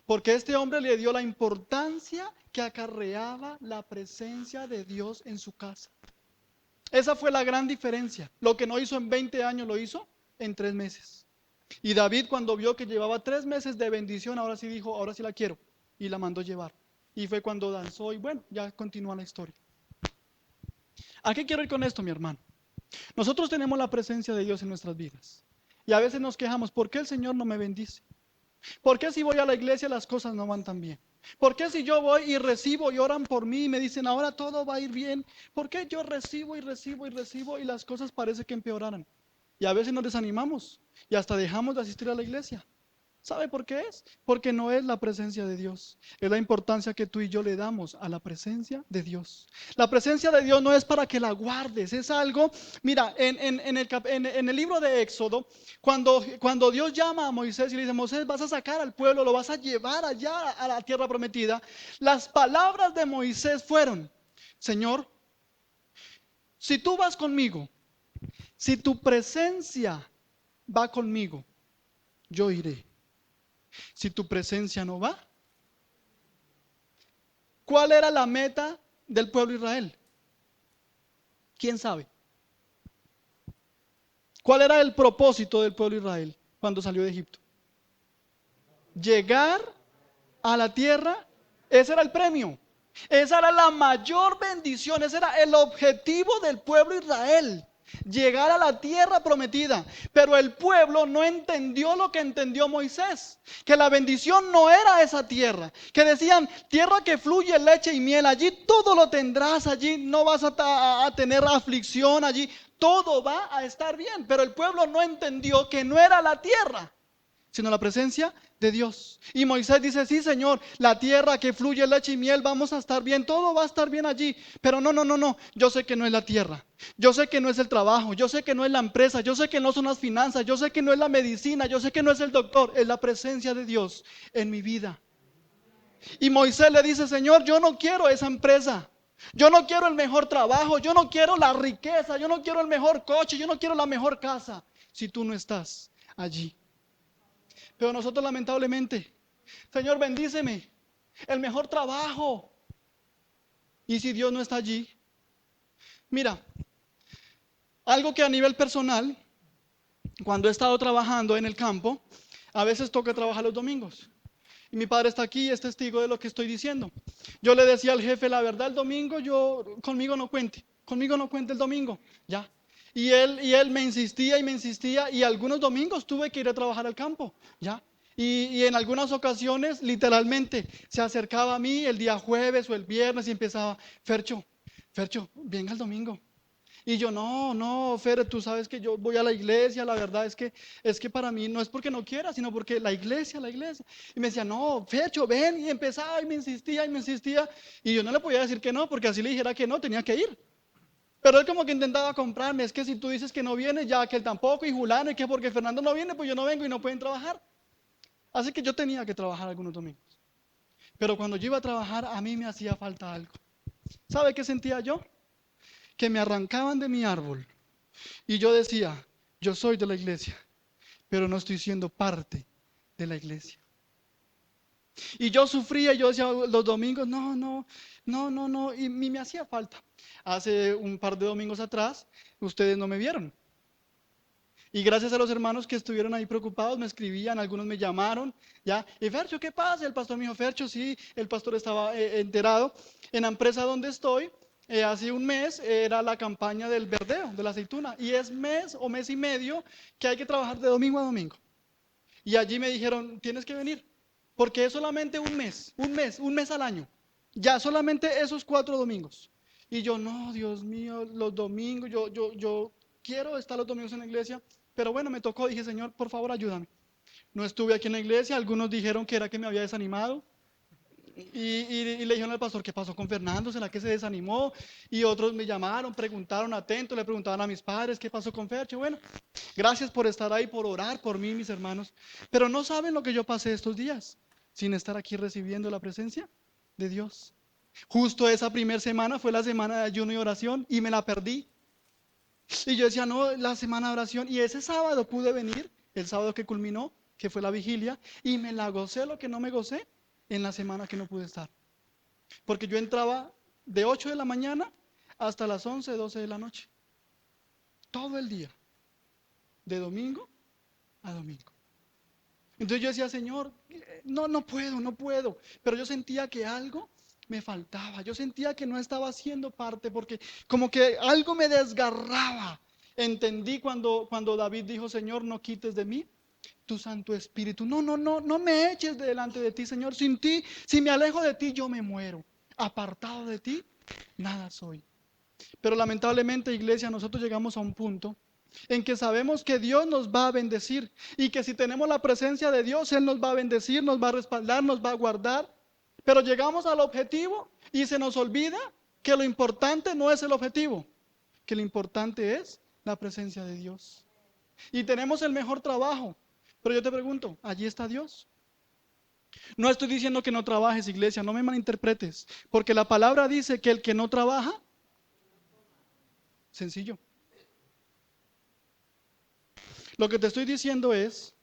Porque este hombre le dio la importancia que acarreaba la presencia de Dios en su casa. Esa fue la gran diferencia. Lo que no hizo en 20 años lo hizo en 3 meses. Y David, cuando vio que llevaba 3 meses de bendición, ahora sí dijo, ahora sí la quiero. Y la mandó llevar. Y fue cuando danzó y bueno, ya continúa la historia. ¿A qué quiero ir con esto, mi hermano? Nosotros tenemos la presencia de Dios en nuestras vidas. Y a veces nos quejamos, ¿por qué el Señor no me bendice? ¿Por qué si voy a la iglesia las cosas no van tan bien? ¿Por qué si yo voy y recibo y oran por mí y me dicen ahora todo va a ir bien? ¿Por qué yo recibo y recibo y recibo y las cosas parece que empeoraran? Y a veces nos desanimamos y hasta dejamos de asistir a la iglesia. ¿Sabe por qué es? Porque no es la presencia de Dios. Es la importancia que tú y yo le damos a la presencia de Dios. La presencia de Dios no es para que la guardes, es algo, mira, en el libro de Éxodo, cuando Dios llama a Moisés y le dice, Moisés, vas a sacar al pueblo, lo vas a llevar allá a la tierra prometida, las palabras de Moisés fueron, Señor, si tú vas conmigo, si tu presencia va conmigo, yo iré. Si tu presencia no va, ¿cuál era la meta del pueblo de Israel? ¿Quién sabe? ¿Cuál era el propósito del pueblo de Israel cuando salió de Egipto? Llegar a la tierra, ese era el premio. Esa era la mayor bendición, ese era el objetivo del pueblo de Israel. Llegar a la tierra prometida. Pero el pueblo no entendió lo que entendió Moisés. Que la bendición no era esa tierra. Que decían, tierra que fluye leche y miel. Allí todo lo tendrás. Allí no vas a tener aflicción. Allí todo va a estar bien. Pero el pueblo no entendió que no era la tierra, sino la presencia de Dios. Y Moisés dice, sí, Señor, la tierra que fluye leche y miel, vamos a estar bien, todo va a estar bien allí. Pero no, yo sé que no es la tierra, yo sé que no es el trabajo, yo sé que no es la empresa, yo sé que no son las finanzas, yo sé que no es la medicina, yo sé que no es el doctor, es la presencia de Dios en mi vida. Y Moisés le dice, Señor, yo no quiero esa empresa. Yo no quiero el mejor trabajo, yo no quiero la riqueza, yo no quiero el mejor coche, yo no quiero la mejor casa, si tú no estás allí. Pero nosotros lamentablemente, Señor, bendíceme, el mejor trabajo. Y si Dios no está allí, mira, algo que a nivel personal, cuando he estado trabajando en el campo, a veces toca trabajar los domingos. Y mi padre está aquí y es testigo de lo que estoy diciendo. Yo le decía al jefe, la verdad, el domingo conmigo no cuente el domingo, ya. Y él me insistía, y algunos domingos tuve que ir a trabajar al campo, ya. Y en algunas ocasiones, literalmente, se acercaba a mí el día jueves o el viernes y empezaba, Fercho, venga el domingo. Y yo, no, Fer, tú sabes que yo voy a la iglesia, la verdad es que para mí no es porque no quiera, sino porque la iglesia. Y me decía, no, Fercho, ven, y empezaba y me insistía, y yo no le podía decir que no, porque así le dijera que no, tenía que ir. Pero él como que intentaba comprarme, es que si tú dices que no viene, ya que él tampoco, y Julano, y que porque Fernando no viene, pues yo no vengo y no pueden trabajar. Así que yo tenía que trabajar algunos domingos. Pero cuando yo iba a trabajar, a mí me hacía falta algo. ¿Sabe qué sentía yo? Que me arrancaban de mi árbol. Y yo decía, yo soy de la iglesia, pero no estoy siendo parte de la iglesia. Y yo sufría, y yo decía los domingos, no, y me hacía falta. Hace un par de domingos atrás, ustedes no me vieron. Y gracias a los hermanos que estuvieron ahí preocupados, me escribían, algunos me llamaron, ¿ya? Y Fercho, ¿qué pasa? El pastor me dijo, Fercho, sí, el pastor estaba enterado. En la empresa donde estoy, hace un mes era la campaña del verdeo, de la aceituna. Y es mes o mes y medio que hay que trabajar de domingo a domingo. Y allí me dijeron, tienes que venir, porque es solamente un mes al año. Ya, solamente esos 4 domingos. Y yo, no, Dios mío, los domingos, yo quiero estar los domingos en la iglesia, pero bueno, me tocó, dije, Señor, por favor, ayúdame. No estuve aquí en la iglesia, algunos dijeron que era que me había desanimado. Y le dijeron al pastor, ¿qué pasó con Fernando? ¿Será que se desanimó? Y otros me llamaron, preguntaron atentos, le preguntaban a mis padres, ¿qué pasó con Fercho? Bueno, gracias por estar ahí, por orar por mí, mis hermanos. Pero no saben lo que yo pasé estos días sin estar aquí recibiendo la presencia de Dios. Justo esa primera semana fue la semana de ayuno y oración y me la perdí. Y yo decía, no, la semana de oración. Y ese sábado pude venir, el sábado que culminó, que fue la vigilia, y me la gocé lo que no me gocé en la semana que no pude estar. Porque yo entraba de 8 de la mañana hasta las 11, 12 de la noche. Todo el día, de domingo a domingo. Entonces yo decía, Señor, no puedo, no puedo. Pero yo sentía que algo me faltaba. Yo sentía que no estaba haciendo parte porque como que algo me desgarraba. Entendí cuando David dijo, Señor, no quites de mí tu Santo Espíritu. No me eches de delante de ti, Señor. Sin ti, si me alejo de ti, yo me muero. Apartado de ti, nada soy. Pero lamentablemente, iglesia, nosotros llegamos a un punto en que sabemos que Dios nos va a bendecir y que si tenemos la presencia de Dios, Él nos va a bendecir, nos va a respaldar, nos va a guardar. Pero llegamos al objetivo y se nos olvida que lo importante no es el objetivo, que lo importante es la presencia de Dios. Y tenemos el mejor trabajo. Pero yo te pregunto, ¿allí está Dios? No estoy diciendo que no trabajes, iglesia, no me malinterpretes, porque la palabra dice que el que no trabaja, sencillo. Lo que te estoy diciendo es,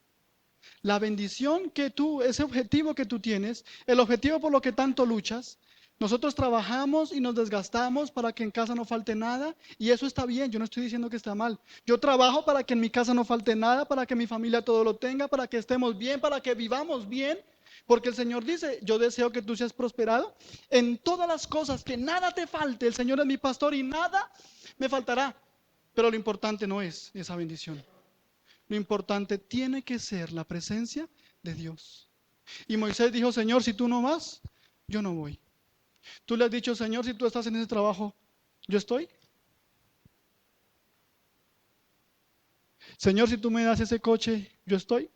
la bendición que tú, ese objetivo que tú tienes, el objetivo por lo que tanto luchas, nosotros trabajamos y nos desgastamos para que en casa no falte nada y eso está bien, yo no estoy diciendo que está mal. Yo trabajo para que en mi casa no falte nada, para que mi familia todo lo tenga, para que estemos bien, para que vivamos bien, porque el Señor dice, yo deseo que tú seas prosperado en todas las cosas, que nada te falte, el Señor es mi pastor y nada me faltará. Pero lo importante no es esa bendición. Lo importante tiene que ser la presencia de Dios. Y Moisés dijo, Señor, si tú no vas, yo no voy. Tú le has dicho, Señor, si tú estás en ese trabajo, yo estoy. Señor, si tú me das ese coche, yo estoy.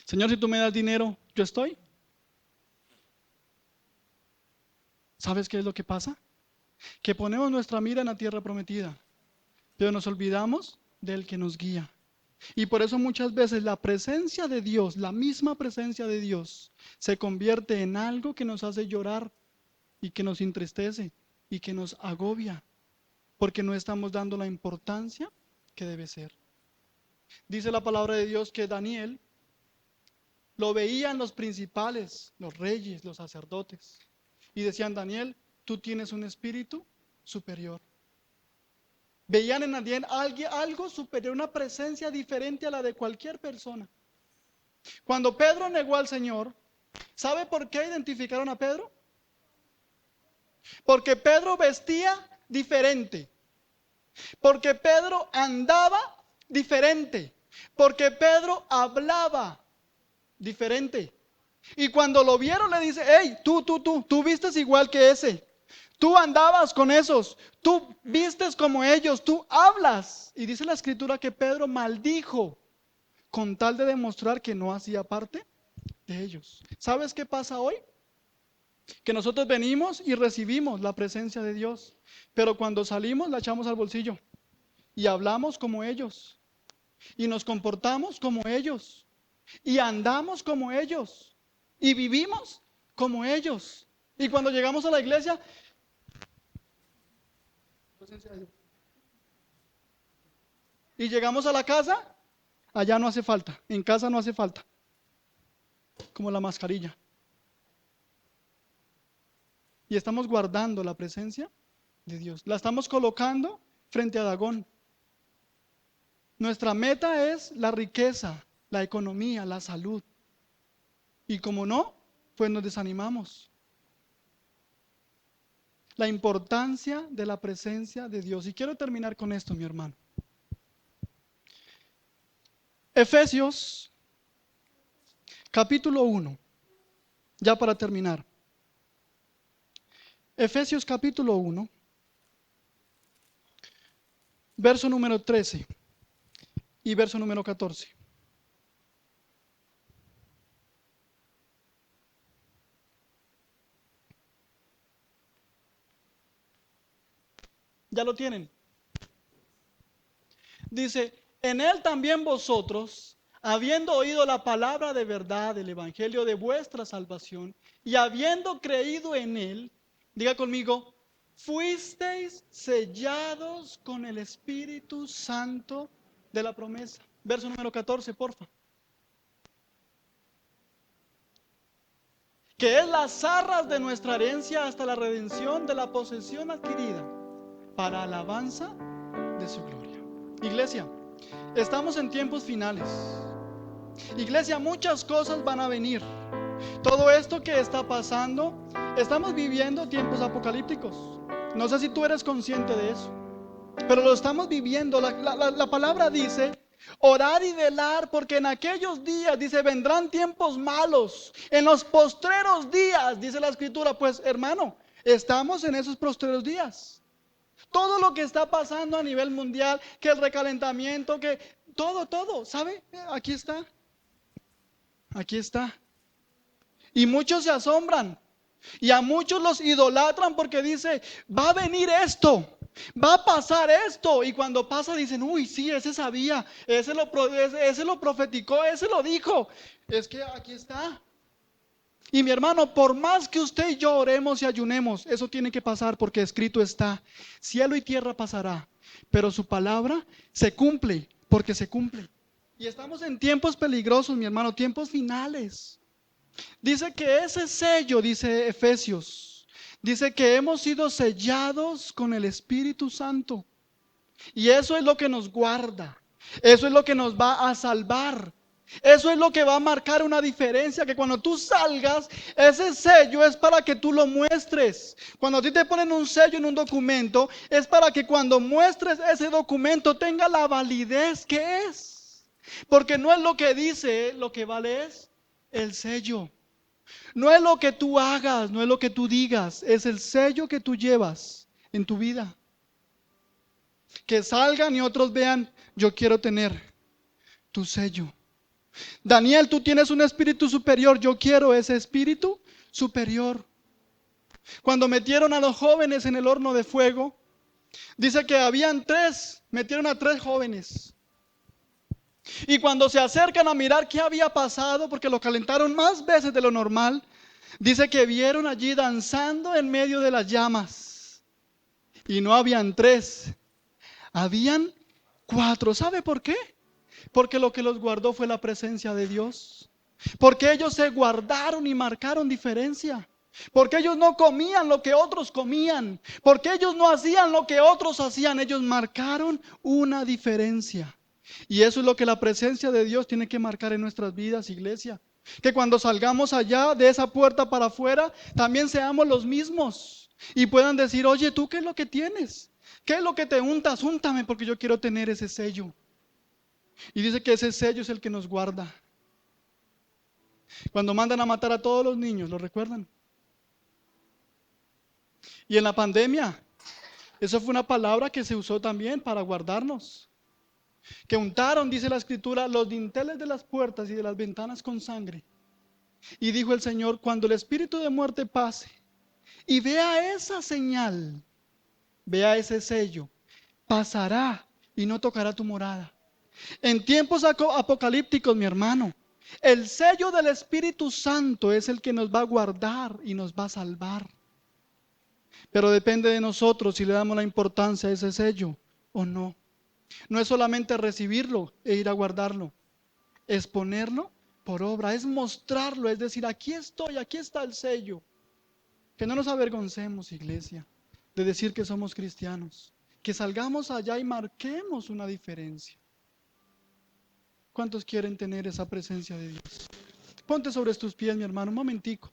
Señor, si tú me das dinero, yo estoy. ¿Sabes qué es lo que pasa? Que ponemos nuestra mira en la tierra prometida, pero nos olvidamos del que nos guía. Y por eso muchas veces la presencia de Dios, la misma presencia de Dios, se convierte en algo que nos hace llorar y que nos entristece y que nos agobia, porque no estamos dando la importancia que debe ser. Dice la palabra de Dios que Daniel lo veían los principales, los reyes, los sacerdotes, y decían, Daniel, tú tienes un espíritu superior. Veían en Daniel algo superior, una presencia diferente a la de cualquier persona. Cuando Pedro negó al Señor, ¿sabe por qué identificaron a Pedro? Porque Pedro vestía diferente. Porque Pedro andaba diferente. Porque Pedro hablaba diferente. Y cuando lo vieron le dice, hey, tú vistes igual que ese. Tú andabas con esos. Tú vistes como ellos. Tú hablas. Y dice la escritura que Pedro maldijo con tal de demostrar que no hacía parte de ellos. ¿Sabes qué pasa hoy? Que nosotros venimos y recibimos la presencia de Dios, pero cuando salimos la echamos al bolsillo y hablamos como ellos y nos comportamos como ellos y andamos como ellos y vivimos como ellos. Y cuando llegamos a la iglesia, y llegamos a la casa, allá no hace falta, en casa no hace falta, como la mascarilla. Y estamos guardando la presencia de Dios. La estamos colocando frente a Dagón. Nuestra meta es la riqueza, la economía, la salud. Y como no, pues nos desanimamos. La importancia de la presencia de Dios. Y quiero terminar con esto, mi hermano. Efesios, capítulo 1. Ya para terminar. Efesios capítulo 1. verso número 13 y verso número 14. ¿Ya lo tienen? Dice, en él también vosotros, habiendo oído la palabra de verdad, el evangelio de vuestra salvación, y habiendo creído en él, diga conmigo, fuisteis sellados con el Espíritu Santo de la promesa. Verso número 14, porfa. Que es las arras de nuestra herencia hasta la redención de la posesión adquirida, para alabanza de su gloria. Iglesia, estamos en tiempos finales. Iglesia, muchas cosas van a venir. Todo esto que está pasando, estamos viviendo tiempos apocalípticos. No sé si tú eres consciente de eso, pero lo estamos viviendo. La palabra dice, orar y velar, porque en aquellos días, dice, vendrán tiempos malos. En los postreros días, dice la escritura, pues hermano, estamos en esos postreros días. Todo lo que está pasando a nivel mundial, que el recalentamiento, que todo, ¿sabe? Aquí está. Aquí está. Y muchos se asombran. Y a muchos los idolatran porque dice, va a venir esto, va a pasar esto. Y cuando pasa dicen, uy, sí, ese sabía, ese lo profeticó, ese lo dijo. Es que aquí está. Y mi hermano, por más que usted y yo oremos y ayunemos, eso tiene que pasar porque escrito está, cielo y tierra pasará, pero su palabra se cumple porque se cumple. Y estamos en tiempos peligrosos, mi hermano, tiempos finales. Dice que ese sello, dice Efesios, dice que hemos sido sellados con el Espíritu Santo. Y eso es lo que nos guarda. Eso es lo que nos va a salvar. Eso es lo que va a marcar una diferencia, que cuando tú salgas, ese sello es para que tú lo muestres. Cuando a ti te ponen un sello en un documento, es para que cuando muestres ese documento tenga la validez que es. Porque no es lo que dice, lo que vale es el sello. No es lo que tú hagas, no es lo que tú digas, es el sello que tú llevas en tu vida. Que salgan y otros vean, yo quiero tener tu sello. Daniel, tú tienes un espíritu superior, yo quiero ese espíritu superior. Cuando metieron a los jóvenes en el horno de fuego, dice que habían metieron a 3 jóvenes. Y cuando se acercan a mirar qué había pasado, porque lo calentaron más veces de lo normal, dice que vieron allí danzando en medio de las llamas. Y no habían 3, habían 4. ¿Sabe por qué? Porque lo que los guardó fue la presencia de Dios. Porque ellos se guardaron y marcaron diferencia. Porque ellos no comían lo que otros comían. Porque ellos no hacían lo que otros hacían. Ellos marcaron una diferencia. Y eso es lo que la presencia de Dios tiene que marcar en nuestras vidas, iglesia. Que cuando salgamos allá de esa puerta para afuera, también seamos los mismos. Y puedan decir, oye, ¿tú qué es lo que tienes? ¿Qué es lo que te untas? Úntame porque yo quiero tener ese sello. Y dice que ese sello es el que nos guarda. Cuando mandan a matar a todos los niños, ¿lo recuerdan? Y en la pandemia, eso fue una palabra que se usó también para guardarnos. Que untaron, dice la escritura, los dinteles de las puertas y de las ventanas con sangre. Y dijo el Señor, cuando el espíritu de muerte pase y vea esa señal, vea ese sello, pasará y no tocará tu morada. En tiempos apocalípticos, mi hermano, el sello del Espíritu Santo es el que nos va a guardar y nos va a salvar. Pero depende de nosotros si le damos la importancia a ese sello o no. No es solamente recibirlo e ir a guardarlo, es ponerlo por obra, es mostrarlo, es decir, aquí estoy, aquí está el sello. Que no nos avergoncemos, iglesia, de decir que somos cristianos. Que salgamos allá y marquemos una diferencia. ¿Cuántos quieren tener esa presencia de Dios? Ponte sobre tus pies, mi hermano, un momentico.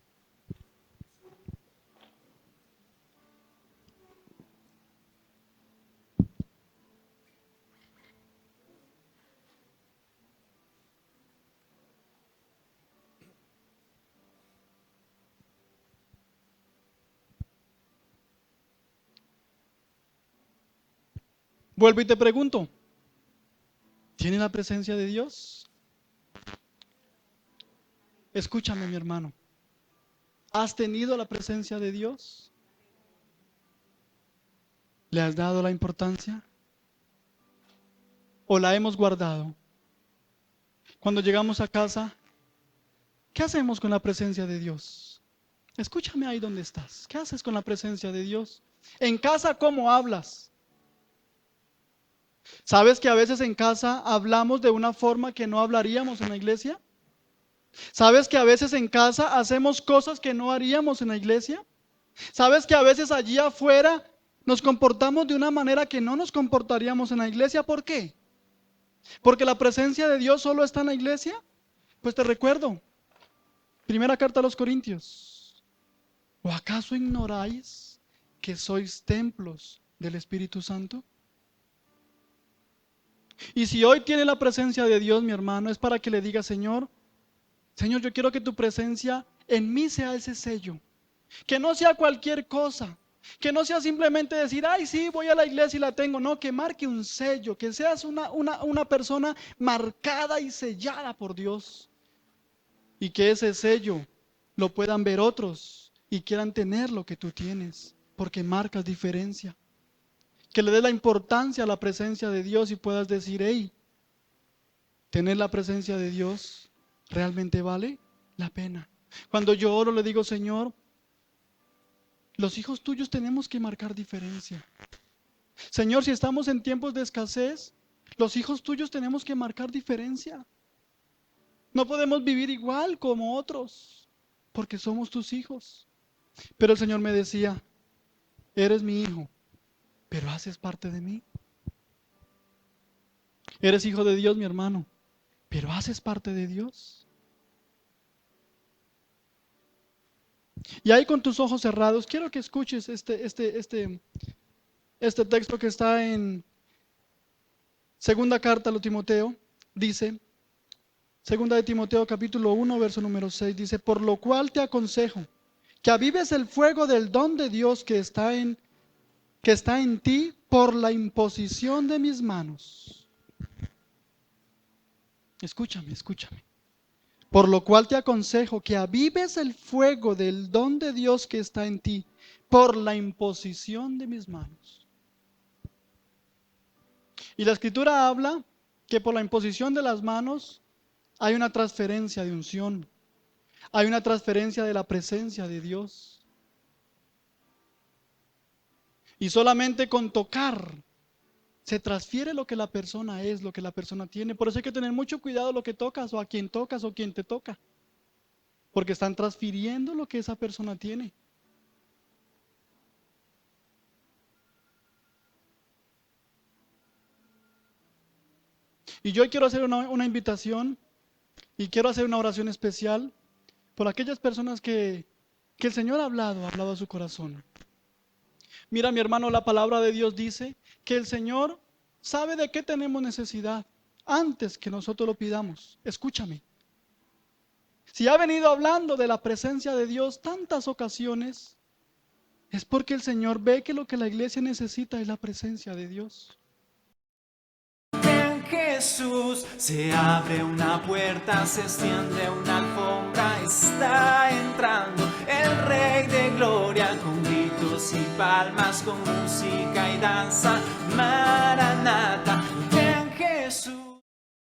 Vuelvo y te pregunto, ¿tiene la presencia de Dios? Escúchame, mi hermano. ¿Has tenido la presencia de Dios? ¿Le has dado la importancia? ¿O la hemos guardado? Cuando llegamos a casa, ¿qué hacemos con la presencia de Dios? Escúchame ahí donde estás. ¿Qué haces con la presencia de Dios? En casa, ¿cómo hablas? ¿Sabes que a veces en casa hablamos de una forma que no hablaríamos en la iglesia? ¿Sabes que a veces en casa hacemos cosas que no haríamos en la iglesia? ¿Sabes que a veces allí afuera nos comportamos de una manera que no nos comportaríamos en la iglesia? ¿Por qué? ¿Porque la presencia de Dios solo está en la iglesia? Pues te recuerdo, primera carta a los Corintios. ¿O acaso ignoráis que sois templos del Espíritu Santo? Y si hoy tiene la presencia de Dios, mi hermano, es para que le diga: Señor, yo quiero que tu presencia en mí sea ese sello. Que no sea cualquier cosa. Que no sea simplemente decir: ay, sí, voy a la iglesia y la tengo. No, que marque un sello. Que seas una persona marcada y sellada por Dios. Y que ese sello lo puedan ver otros y quieran tener lo que tú tienes. Porque marcas diferencia. Que le dé la importancia a la presencia de Dios y puedas decir: hey, tener la presencia de Dios realmente vale la pena. Cuando yo oro, le digo: Señor, los hijos tuyos tenemos que marcar diferencia. Señor, si estamos en tiempos de escasez, los hijos tuyos tenemos que marcar diferencia. No podemos vivir igual como otros, porque somos tus hijos. Pero el Señor me decía: eres mi hijo, pero haces parte de mí. Eres hijo de Dios, mi hermano, pero haces parte de Dios. Y ahí con tus ojos cerrados, quiero que escuches este texto que está en segunda carta a los Timoteo. Dice, segunda de Timoteo capítulo 1, verso número 6, dice: por lo cual te aconsejo que avives el fuego del don de Dios que está en ti por la imposición de mis manos. Escúchame. Por lo cual te aconsejo que avives el fuego del don de Dios que está en ti por la imposición de mis manos. Y la escritura habla que por la imposición de las manos hay una transferencia de unción, hay una transferencia de la presencia de Dios. Y solamente con tocar se transfiere lo que la persona es, lo que la persona tiene. Por eso hay que tener mucho cuidado lo que tocas, o a quien tocas, o quien te toca. Porque están transfiriendo lo que esa persona tiene. Y yo quiero hacer una invitación y quiero hacer una oración especial por aquellas personas que el Señor ha hablado a su corazón. Mira, mi hermano, la palabra de Dios dice que el Señor sabe de qué tenemos necesidad antes que nosotros lo pidamos. Escúchame. Si ha venido hablando de la presencia de Dios tantas ocasiones, es porque el Señor ve que lo que la iglesia necesita es la presencia de Dios. En Jesús se abre una puerta, se extiende una alfombra, está entrando el Rey de Gloria con gritos y palmas, con música y danza.